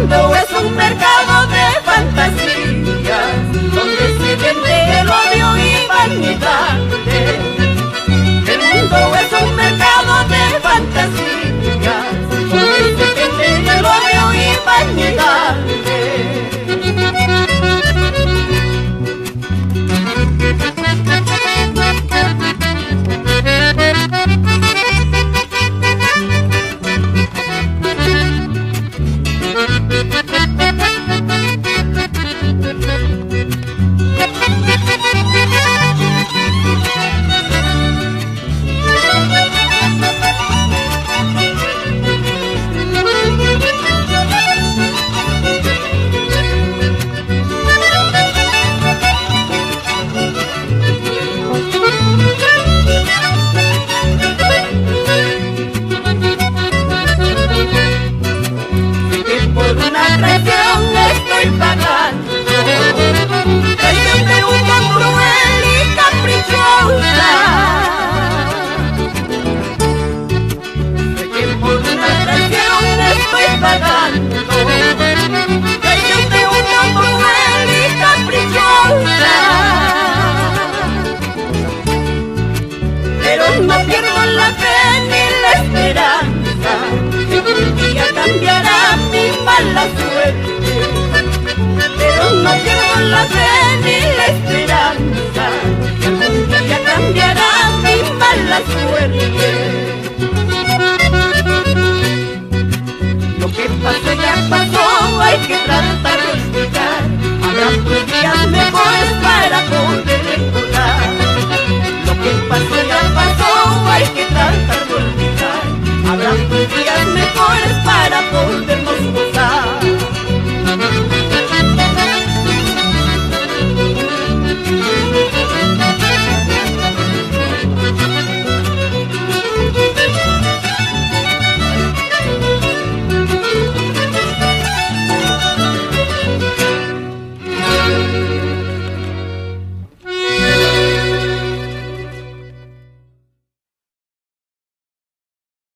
mundo es un mercado de fantasías, donde se vende el odio y vanidades. El mundo es un mercado de fantasías, donde se vende el odio y vanidades. Estoy pagando traición de una cruel y caprichosa. Sé que por una traición estoy pagando traición de una cruel y caprichosa. Pero no pierdo la fe ni la esperanza de que un día cambiará mi mala suerte. Pero no pierdo la fe ni la esperanza que algún día cambiará mi mala suerte.